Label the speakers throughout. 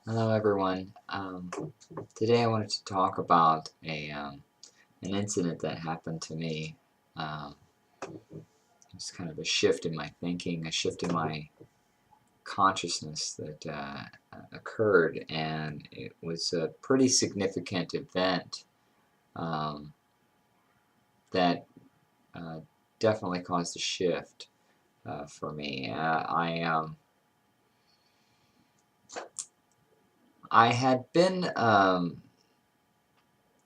Speaker 1: Hello everyone. Today I wanted to talk about an incident that happened to me. Um, it's kind of a shift in my thinking, a shift in my consciousness that occurred, and it was a pretty significant event um, that uh, definitely caused a shift for me. I had been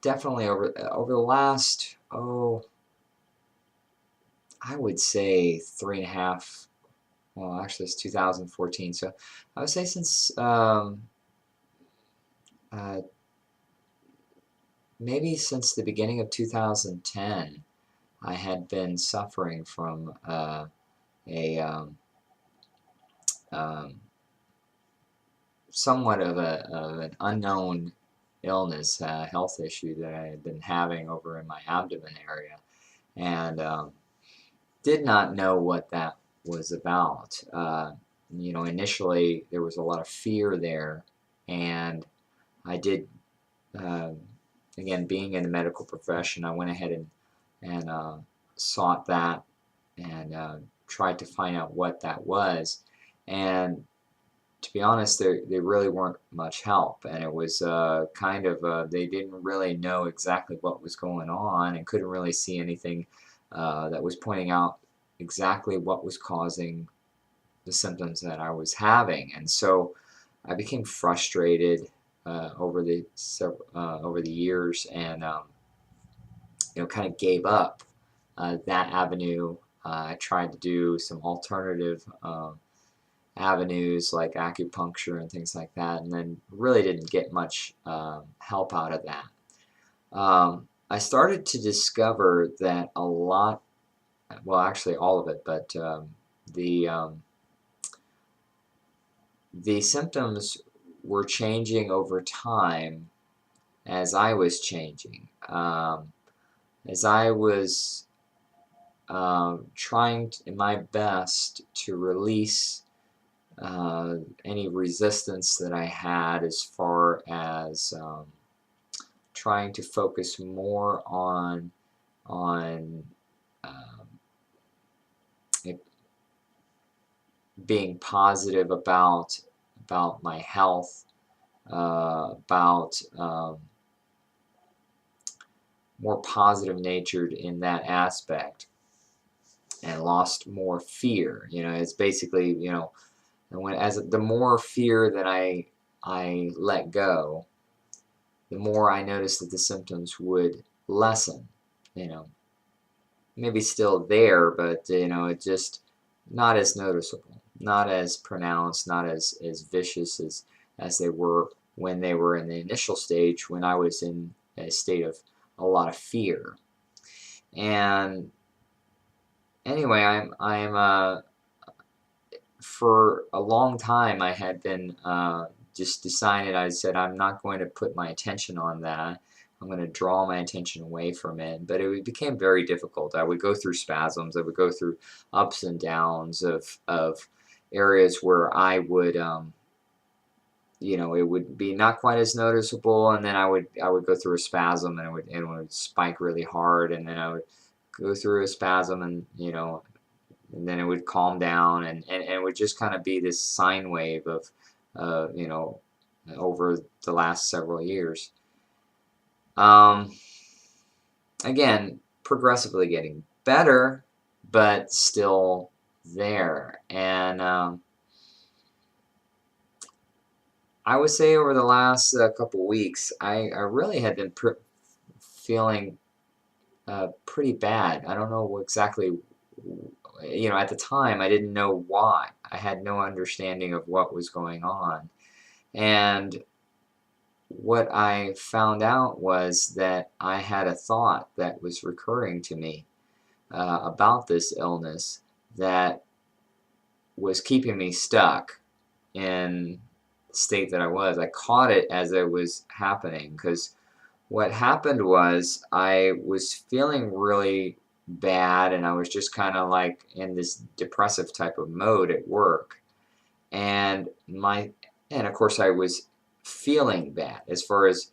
Speaker 1: definitely over the last I would say 3.5. Well, actually, it's 2014. So I would say since uh, maybe since the beginning of 2010, I had been suffering from a um, somewhat of an unknown illness, health issue that I had been having over in my abdomen area, and did not know what that was about. Initially there was a lot of fear there, and I did, uh, again, being in the medical profession, I went ahead and sought that and tried to find out what that was. And to be honest, they really weren't much help, and it was they didn't really know exactly what was going on and couldn't really see anything that was pointing out exactly what was causing the symptoms that I was having. And so I became frustrated over the years, and kind of gave up that avenue. I tried to do some alternative avenues like acupuncture and things like that, and then really didn't get much help out of that. I started to discover that a lot, well, actually all of it, but the um, the symptoms were changing over time as I was changing. As I was trying my best to release any resistance that I had as far as trying to focus more on um, it being positive about my health, about more positive natured in that aspect, and lost more fear. It's basically, and the more fear that I let go, the more I noticed that the symptoms would lessen. You know, maybe still there, but it just not as noticeable, not as pronounced, not as vicious as they were when they were in the initial stage, when I was in a state of a lot of fear. And anyway, I'm for a long time I had been just decided. I said I'm not going to put my attention on that. I'm going to draw my attention away from it. But it became very difficult. I would go through spasms. I would go through ups and downs of areas where I would it would be not quite as noticeable, and then I would go through a spasm, and it would spike really hard, and then I would go through a spasm, and then it would calm down, and it would just kind of be this sine wave of uh, you know over the last several years. um, Again, progressively getting better, but still there. And I would say over the last couple weeks, I really had been feeling pretty bad. I don't know exactly. At the time, I didn't know why. I had no understanding of what was going on. And what I found out was that I had a thought that was recurring to me about this illness that was keeping me stuck in the state that I was. I caught it as it was happening, because what happened was I was feeling really bad, and I was just kind of like in this depressive type of mode at work. And my and of course I was feeling bad. As far as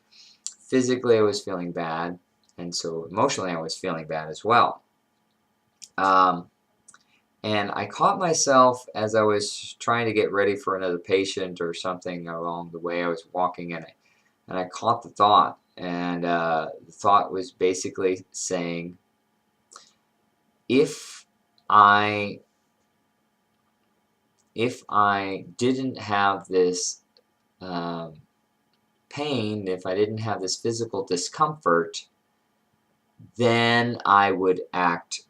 Speaker 1: physically I was feeling bad, and so emotionally I was feeling bad as well. And I caught myself as I was trying to get ready for another patient or something along the way. I was walking and I caught the thought, and the thought was basically saying, if I if I didn't have this um, pain, if I didn't have this physical discomfort, then I would act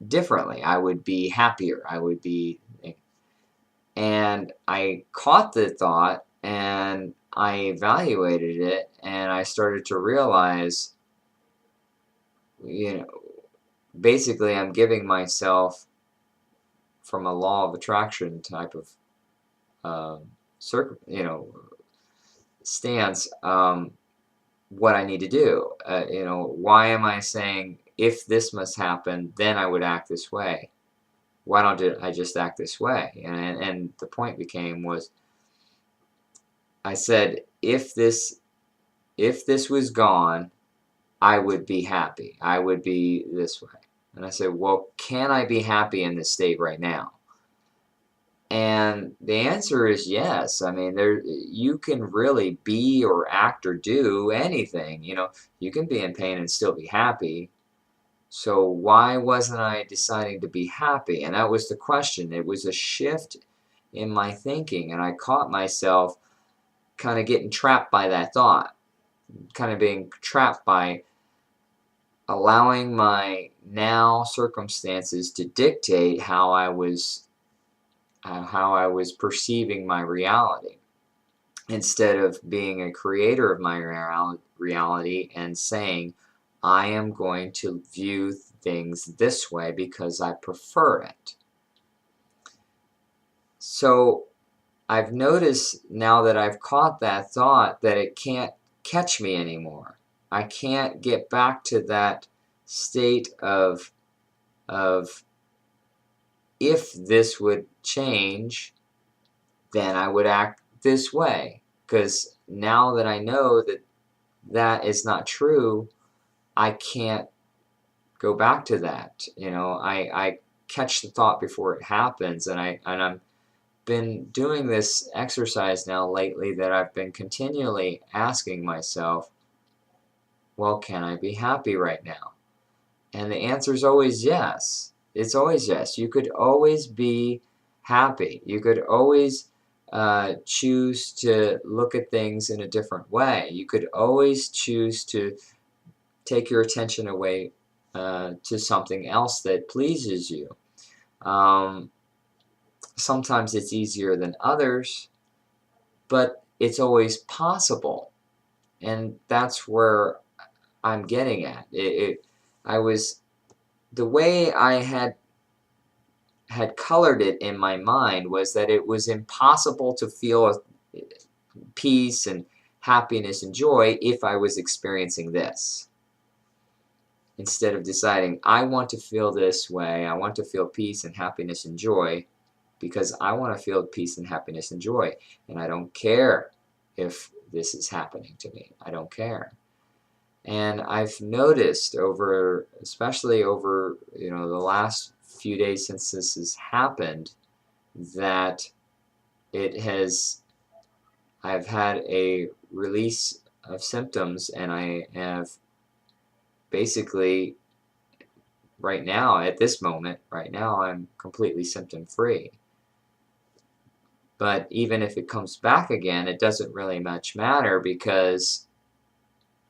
Speaker 1: differently. I would be happier. I would be, and I caught the thought and I evaluated it and I started to realize, you know, basically I'm giving myself, from a law of attraction type of stance, what I need to do. Why am I saying if this must happen, then I would act this way? Why don't I just act this way? And the point was, I said, if this was gone, I would be happy. I would be this way. And I said, well, can I be happy in this state right now? And the answer is yes. I mean, you can really be or act or do anything. You can be in pain and still be happy. So why wasn't I deciding to be happy? And that was the question. It was a shift in my thinking, and I caught myself kind of getting trapped by that thought, kind of being trapped by allowing my now circumstances to dictate how I was perceiving my reality, instead of being a creator of my reality and saying, I am going to view things this way because I prefer it. So I've noticed, now that I've caught that thought, that it can't catch me anymore. I can't get back to that state of if this would change, then I would act this way. Because now that I know that that is not true, I can't go back to that. I catch the thought before it happens, and I'm been doing this exercise now lately, that I've been continually asking myself, well, can I be happy right now? And the answer is always yes. It's always yes. You could always be happy. You could always choose to look at things in a different way. You could always choose to take your attention away to something else that pleases you. Sometimes it's easier than others, but it's always possible. And that's where I'm getting at. The way I had colored it in my mind was that it was impossible to feel peace and happiness and joy if I was experiencing this. Instead of deciding, I want to feel this way, I want to feel peace and happiness and joy, because I want to feel peace and happiness and joy. And I don't care if this is happening to me. I don't care. And I've noticed especially over the last few days since this has happened, that I've had a release of symptoms, and I have basically, right now, at this moment, right now, I'm completely symptom free. But even if it comes back again, it doesn't really much matter, because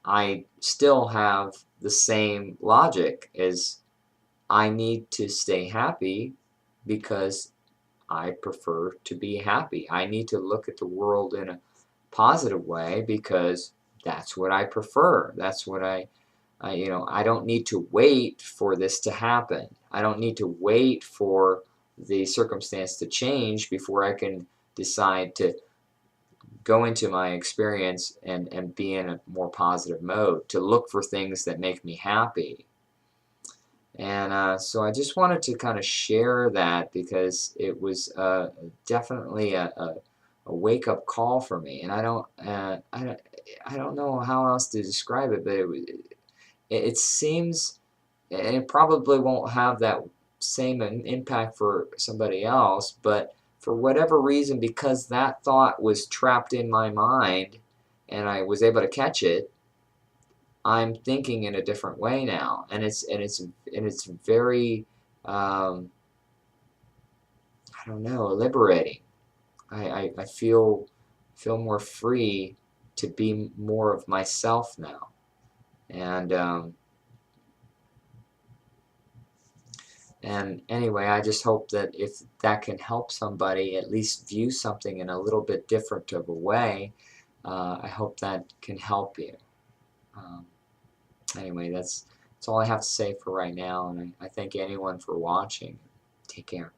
Speaker 1: I still have the same logic as, I need to stay happy because I prefer to be happy. I need to look at the world in a positive way because that's what I prefer. That's what I don't need to wait for this to happen. I don't need to wait for the circumstance to change before I can decide to go into my experience and be in a more positive mode, to look for things that make me happy. And so I just wanted to kind of share that, because it was definitely a wake-up call for me, and I don't know how else to describe it, but it seems, and it probably won't have that same impact for somebody else, but for whatever reason, because that thought was trapped in my mind and I was able to catch it, I'm thinking in a different way now, and it's very, I don't know, liberating. I feel more free to be more of myself now. And anyway, I just hope that if that can help somebody at least view something in a little bit different of a way, I hope that can help you. Um, anyway, that's all I have to say for right now, and I thank anyone for watching. Take care.